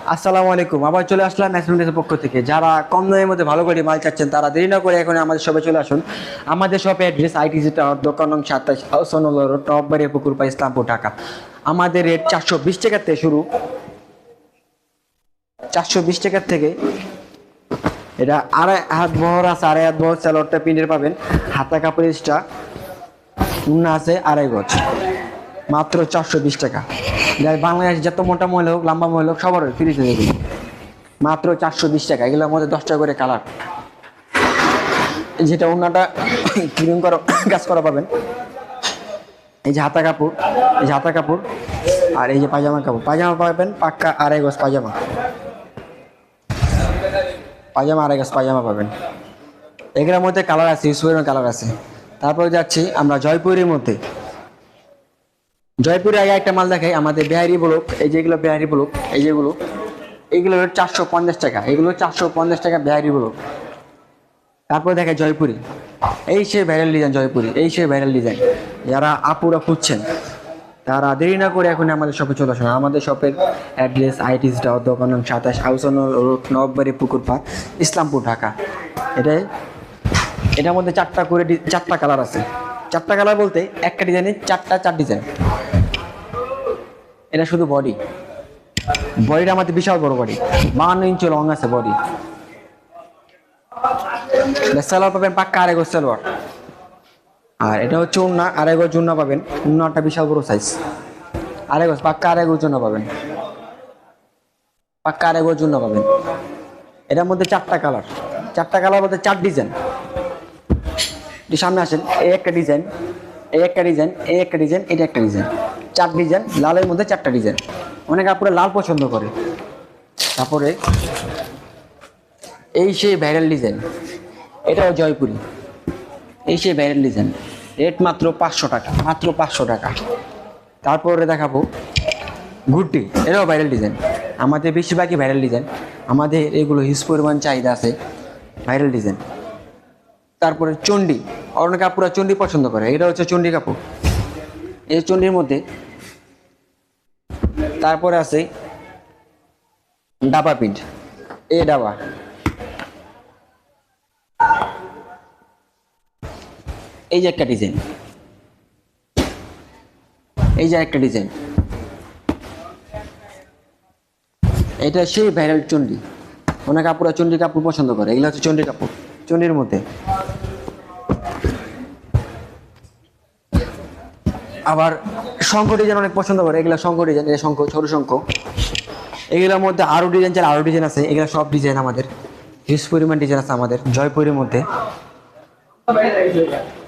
আসসালামু আলাইকুম। আবার চলে আসলাম ম্যাক্সিমাম পক্ষ থেকে। যারা কম দামের মধ্যে ভালো করে মাল চাচ্ছেন তারা দেরি না করে এখন আমাদের শপে চলে আসুন। আমাদের শপে অ্যাড্রেস আইটিসি টাওয়ার, দোকান নং 27, হাউসন রোড, নববাড়ি পুকুর পাড়, ইসলামপুর, ঢাকা। আমাদের রেট 420 টাকা থেকে শুরু। 420 টাকার থেকে এটা আড়াই হাত বহর আছে, আড়াই হাত বহর স্যালোয়ারটা প্রিন্টের পাবেন। হাতা কাপড় এক্সট্রা, উন্না আছে আড়াই গজ, মাত্র 420 টাকা। যাই বাংলাদেশ যত মোটা মহিলা হোক লম্বা মহিলা হোক সবার ফ্রিতে দেবে, মাত্র 420 টাকা। এগুলোর মধ্যে 10টা করে কালার। যেটা ওন্নাটা ক্রিম করা কাজ করা পাবেন। এই যে হাতা কাপড়, এই যে হাতা কাপড়, আর এই যে পায়জামা কাপড়। পায়জামা পাবেন পাক্কা আড়াই গজ পায়জামা, পায়জামা আড়াই গজ পায়জামা পাবেন। এগুলোর মধ্যে কালার আছে, সুয়ের কালার আছে। তারপরে যাচ্ছি আমরা জয়পুরের মধ্যে। জয়পুরে আগে একটা মাল দেখাই, আমাদের বিহারি ব্লক। এই যেগুলো বিহারি ব্লক, এই যেগুলো, এইগুলো 450 টাকা। এগুলো 450 টাকা বিহারি ব্লক। তারপর দেখে জয়পুরি, এই সে ভাইরাল ডিজাইন জয়পুরি, এই সে ভাইরাল ডিজাইন। যারা আপুরা খুঁজছেন তারা দেরি না করে এখন আমাদের শপে চলে আসুন। আমাদের শপের অ্যাড্রেস আইটিস টাওয়ার, দোকান নং 27, হাউসন রোড, নববাড়ি পুকুর পাড়, ইসলামপুর, ঢাকা। এটার মধ্যে চারটা কালার আছে। চারটা কালার বলতে একটা ডিজাইনে চার ডিজাইন। এটা শুধু বডিটা আমাদের বিশাল বড় বডি, 52 ইঞ্চি লং আছে বডি। সালোয়ার পাবেন পাক্কা আড়াই গজ সালোয়ার। আর এটা হচ্ছে উন্না, আড়াই গজ উন্না পাবেন। উন্নাটা বিশাল বড় সাইজ, আড়াই গজ পাক্কা আড়াই গজ উন্না পাবেন, পাক্কা আড়াই গজ উন্না পাবেন। এটার মধ্যে চারটা কালার বলতে 4 ডিজাইন। সামনে আসেন, এই একটা ডিজাইন, এই একটা ডিজাইন, এই একটা ডিজাইন, এটা একটা ডিজাইন। 4 ডিজাইন, লালের মধ্যে 4টা ডিজাইন। অনেকে আপুরা লাল পছন্দ করে। তারপরে এই সেই ভাইরাল ডিজাইন, এটাও জয়পুরি, এই সেই ভাইরাল ডিজাইন। রেট মাত্র 500 টাকা, মাত্র 500 টাকা। তারপরে দেখাবো ঘুরটি, এটাও ভাইরাল ডিজাইন। আমাদের বেশিরভাগই ভাইরাল ডিজাইন, আমাদের এগুলো হিউজ পরিমাণ চাহিদা আছে ভাইরাল ডিজাইন। তারপরে চণ্ডী, অনেক কাপড়রা চণ্ডী পছন্দ করে। এটা হচ্ছে চণ্ডী কাপড়, এই চণ্ডীর মধ্যে। তারপরে আছে ডাবা প্রিন্ট, এই ডাবা, এই যে একটা ডিজাইন, এই যে একটা ডিজাইন। এটা সেই ভাইরাল চণ্ডী, অনেক কাপড়রা চণ্ডী কাপড় পছন্দ করে। এগুলো হচ্ছে চণ্ডী কাপড়, চণ্ডীর মধ্যে। আবার শঙ্খ ডিজাইন অনেক পছন্দ করে, এগুলো শঙ্খ ডিজাইন, এটা শঙ্খ, ছোট শঙ্খ। এগুলোর মধ্যে আরো ডিজাইন চাই, আরো ডিজাইন আছে। এগুলো সব ডিজাইন আমাদের হিউজ পরিমাণ ডিজাইন আছে আমাদের জয়পুরের মধ্যে।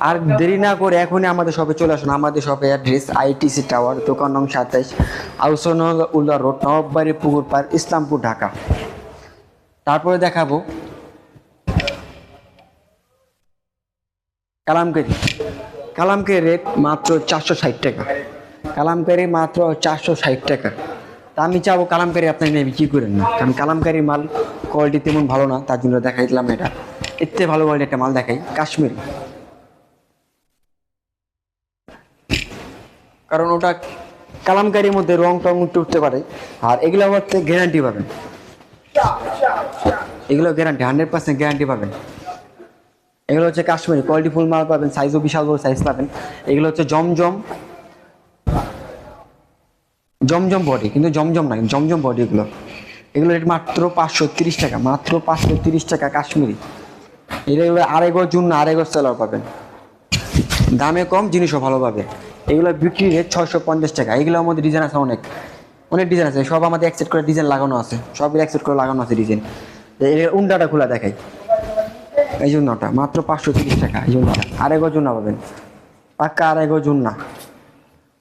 আর দেরি না করে এখনই আমাদের শপে চলে আসুন। আমাদের শপে অ্যাড্রেস আইটিসি টাওয়ার, দোকান নং 27, হাউসন রোড, নববাড়ি পুকুর পাড়, ইসলামপুর, ঢাকা। তারপরে দেখাবো কালামকারী। কালামকারী রেট মাত্র 460 টাকা। কালামকারী মাত্র 460 টাকা। তা আমি চাবো কালামকারী আপনার নিয়ে বিক্রি করেন না, কারণ কালামকারীর মাল কোয়ালিটি তেমন ভালো না, তার জন্য দেখাই দিলাম এটা। এতে ভালো কোয়ালিটি একটা মাল দেখাই, কাশ্মীরি। কারণ ওটা কালামকারীর মধ্যে রং টং উঠতে পারে। আর এগুলো হচ্ছে গ্যারান্টি পাবেন, এগুলো গ্যারান্টি, 100% গ্যারান্টি পাবেন। এগুলো হচ্ছে কাশ্মীরি কোয়ালিটি ফুল মাল পাবেন, সাইজও বিশাল বড় সাইজ পাবেন। এগুলো হচ্ছে জমজম, জমজম বডি, কিন্তু জমজম না, জমজম বডি। এগুলো রেট মাত্র 530 টাকা, মাত্র 530 টাকা কাশ্মীরি। এগুলো আড়াই গজ জুন্না, আড়াই গজ সেলার পাবেন। দামে কম, জিনিসও ভালো পাবে। এগুলো বিক্রি রেট 650 টাকা। এগুলোর মধ্যে ডিজাইন আছে অনেক, অনেক ডিজাইন আছে। সব আমাদের এক সেট করে ডিজাইন লাগানো আছে, সবই এক সেট করে লাগানো আছে ডিজাইন। এর উন্ডাটা খোলা দেখাই, এই জন্যটা মাত্র 530 টাকা। এই জন্যটা আড়াই গজ জুন্না পাবেন, পাক্কা আড়াই গজ জুন্না,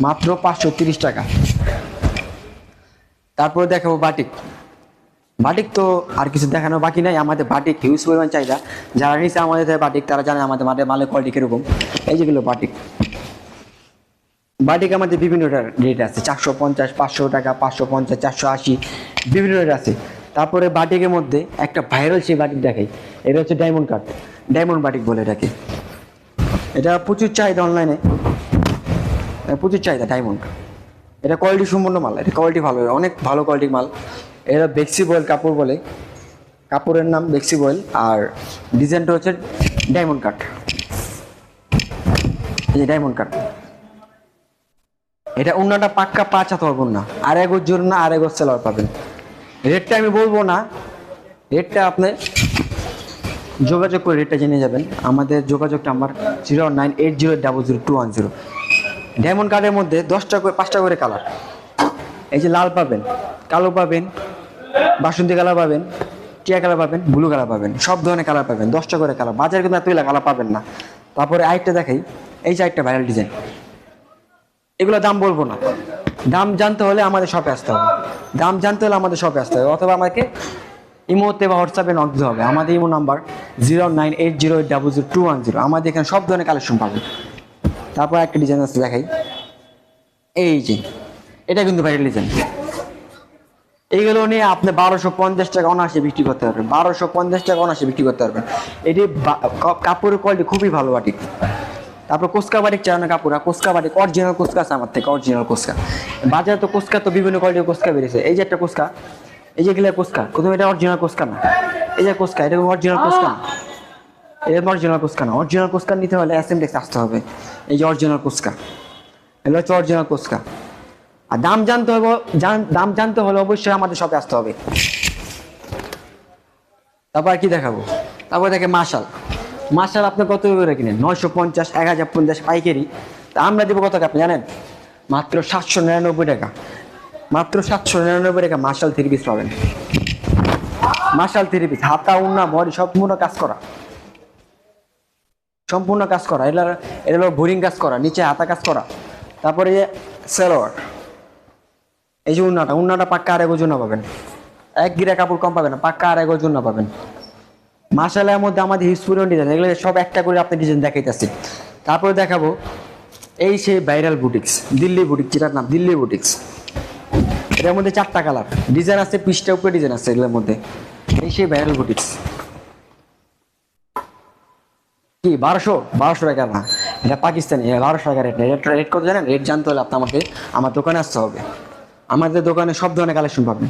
মাত্র 530 টাকা। তারপরে দেখাবো বাটিক। বাটিক তো আর কিছু দেখানো বাকি নাই, আমাদের বাটিক হিউজ পরিমাণ চাহিদা। যারা নিচ্ছে আমাদের বাটিক তারা জানে আমাদের মালের কোয়ালিটি কিরকম। এই যেগুলো বাটিক, বাটিক আমাদের বিভিন্ন রেট আছে, 450, 500 টাকা, 550, 480, বিভিন্ন রেট আছে। তারপরে বাটিকের মধ্যে একটা ভাইরাল সেই বাটিক দেখাই, এটা হচ্ছে ডায়মন্ড কাট, ডায়মন্ড বাটিক বলে এটাকে। এটা প্রচুর চাহিদা অনলাইনে, প্রচুর চাহিদা ডায়মন্ড। এটা কোয়ালিটি সম্পন্ন মাল, এটা কোয়ালিটি ভালো, অনেক ভালো কোয়ালিটির মাল। এরা বেক্সি বয়েল কাপড় বলে, কাপড়ের নাম বেক্সি বয়েল, আর ডিজাইনটা হচ্ছে ডায়মন্ড কাট। এই যে ডায়মন্ড কাট, এটা ওন্নাটা পাক্কা 5 হাত হবে না, আড়াই গজ জোর না, আড়াই গজ সেলার পাবেন। রেটটা আমি বলবো না, রেটটা আপনি যোগাযোগ করে রেটটা জেনে যাবেন। আমাদের যোগাযোগটা আমার 09800000210। ডায়মন্ড কার্ডের মধ্যে 10টা করে 5টা করে কালার, এই যে লাল পাবেন, কালো পাবেন, বাসন্তী কালার পাবেন, টিয়া কালার পাবেন, ব্লু কালার পাবেন, সব ধরনের কালার পাবেন, 10টা করে কালার। বাজারে কিন্তু এতগুলো কালার পাবেন না। তারপরে আরেকটা দেখাই, এই যে আরেকটা ভাইরাল ডিজাইন, এগুলো দাম বলবো না, দাম জানতে হলে আমাদের শপে আসতে হবে, দাম জানতে হলে আমাদের শপে আসতে হবে, অথবা আমাকে ইমোতে বা হোয়াটসঅ্যাপে নক দিতে হবে। আমাদের ইমো নাম্বার 09808000210। আমাদের এখানে সব ধরনের কালেকশন পাবেন। তারপর একটা ডিজাইন আছে দেখাই, এই যে এটা কিন্তু ভাইরাল ডিজাইন। এইগুলো নিয়ে আপনি 1250 টাকা অনায়াসে বিক্রি করতে পারবেন, 1250 টাকা অনায়াসে বিক্রি করতে পারবেন। এটি কাপড়ের কোয়ালিটি খুবই ভালো বাটিক। তারপর কোস্কা বাটিক চালানো কাপড়, কোস্কা বাটিক অরিজিনাল কোস্কা আছে আমার থেকে, অরিজিনাল কোস্কা। বাজারে তো কোস্কা তো বিভিন্ন কোয়ালিটির কোস্কা বেরিয়েছে। এই যে একটা কোস্কা, এই যে গেলে কোস্কা, প্রথমে এটা অরিজিনাল কোস্কা না, এই যে কোস্কা, এটা অরিজিনাল কোস্কা না, এটা অরিজিনাল কোস্কা না। অরিজিনাল কোস্কা নিতে হলে অ্যাসেমডেক্স আসতে হবে। এই যে অরিজিনাল কোস্কা, এগুলো হচ্ছে অরিজিনাল কোস্কা। আর দাম জানতে হবে, দাম জানতে হলে অবশ্যই আমাদের শপে আসতে হবে। তারপর কি দেখাবো, তারপর দেখে মাশাল। মাশাল আপনি কত করে কিনেন? 950, 1050 পাইকারি। তা আমরা দেবো কত টাকা আপনি জানেন? মাত্র 799 টাকা, মাত্র 799 টাকা মাশাল 3 পিস পাবেন। মাশাল 3 পিস, হাতা উন্না বডি সম্পূর্ণ কাজ করা, সম্পূর্ণ কাজ করা। এটা হলো বোরিং কাজ করা, নিচে হাতা কাজ করা। তারপরে সালোয়ার, এই যে উন্নাটা পাক্কা আড়াই গজ উন্না পাবেন, এক গিরা কাপড় কম পাবেন না, পাক্কা আড়াই গজ উন্না পাবেন। মাশালের মধ্যে আমাদের হিউজ ডিজাইন, এগুলো সব একটা করে আপনি ডিজাইন দেখাইতেছি। তারপরে দেখাবো এই সেই ভাইরাল বুটিক্স, দিল্লি বুটিক, যেটার নাম দিল্লি বুটিক্স। এটার মধ্যে 4টা কালার ডিজাইন আছে, 20টার উপরে ডিজাইন আছে এগুলোর মধ্যে। এই সেই ভাইরাল বুটিক্স, কি 1200 টাকা না, এটা পাকিস্তানি, 1200 টাকা রেট। রেট কত জানেন? রেট জানতে হলে আপনি আমাকে আমার দোকানে আসতে হবে। আমাদের দোকানে সব ধরনের কালেকশন পাবেন।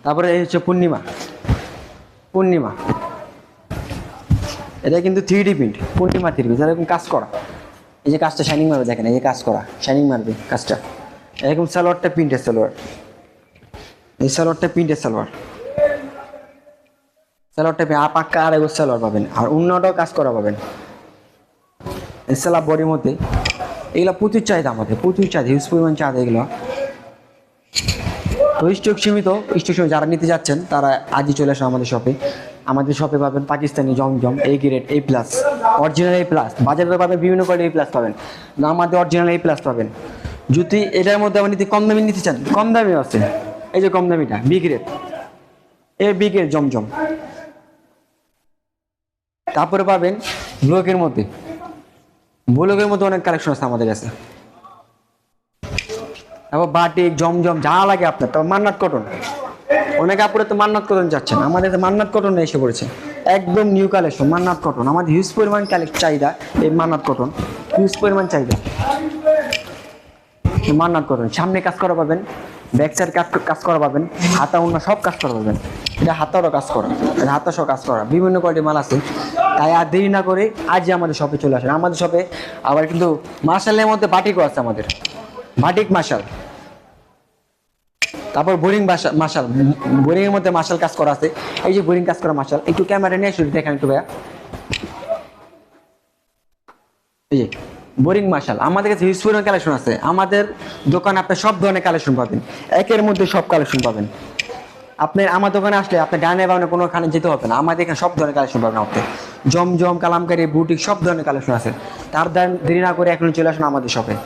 তারপরে এই হচ্ছে পূর্ণিমা, পূর্ণিমা এটা কিন্তু 3D প্রিন্ট, পূর্ণিমা 3 পিস, এরকম কাজ করা। এই যে কাজটা শাইনিং মারবে, দেখেন এই যে কাজ করা, শাইনিং মারবে কাজটা। এরকম সালোয়ারটা প্রিন্টের সালোয়ার, এই সালোয়ারটা প্রিন্টের সালোয়ার, সালোয়ারটা পাক্কা আড়াই গজ সালোয়ার পাবেন। আর অন্যটাও কাজ করা পাবেন এই সালোয়ার বডির মধ্যে। এগুলো প্রচুর চাহিদা আমাদের, প্রচুর চাহিদা, হিউজ পরিমাণ চাহিদা এগুলো। তো স্টক সীমিত, স্টক সীমিত, যারা নিতে যাচ্ছেন তারা আজই চলে আসুন আমাদের শপে। আমাদের শপে পাবেন পাকিস্তানি জমজম, A grade, A+, original A+। বাজারে পাবেন বিভিন্ন কোয়ালিটি A+ পাবেন, না আমাদের অরিজিনাল A+ পাবেন। যদি এটার মধ্যে আপনি কম দামি নিতে চান, কম দামি আছে, এই যে কম দামিটা B গ্রেড, B গ্রেড জমজম। তারপরে পাবেন ব্লকের মধ্যে, ব্লকের মধ্যে অনেক কালেকশন আছে আমাদের কাছে। তারপর বাটিক, জমজম, যা লাগে আপনার। তারপর মান্নাত কটন, অনেক কাপড়ে তো মান্নাত কটন যাচ্ছেন, আমাদের মান্নাত কটন এসে পড়েছে, একদম নিউ কালেকশন মান্নাত কটন। আমাদের হিউজ পরিমাণ চাহিদা এই মান্নাত কটন, হিউজ পরিমাণ চাহিদা মান্নাত কটন। সামনে কাজ করা পাবেন, ব্যাক সাইড কাজ করা পাবেন, হাতা উন্না সব কাজ করা পাবেন। এটা হাতারও কাজ করা, এটা হাতা সহ কাজ করা, বিভিন্ন কোয়ালিটির মাল আছে। তাই আর দেরি না করে আজই আমাদের শপে চলে আসেন। আমাদের শপে আবার কিন্তু মার্শালের মধ্যে বাটিকও আছে আমাদের, বাটিক মার্শাল। তারপর বোরিং মার্শাল, বোরিং এর মধ্যে মার্শাল কাজ করা আছে। এই যে বোরিং কাজ করা মার্শাল, একটু ক্যামেরা নিয়ে শুরু দেখেন একটু ভাইয়া। এই যে বোরিং মার্শাল, আমাদের কাছে হিউজ পরিমাণ কালেকশন আছে। আমাদের দোকানে আপনি সব ধরনের কালেকশন পাবেন, একের মধ্যে সব কালেকশন পাবেন। আপনি আমার দোকানে আসলে আপনি ডানে বামে কোনোখানে যেতে হবে না, আমাদের এখানে সব ধরনের কালেকশন পাবেন। আপনি জমজম, কালামকারী, বুটিক সব ধরনের কালেকশন আছে। তার দেরি না করে এখন চলে আসুন আমাদের শপে।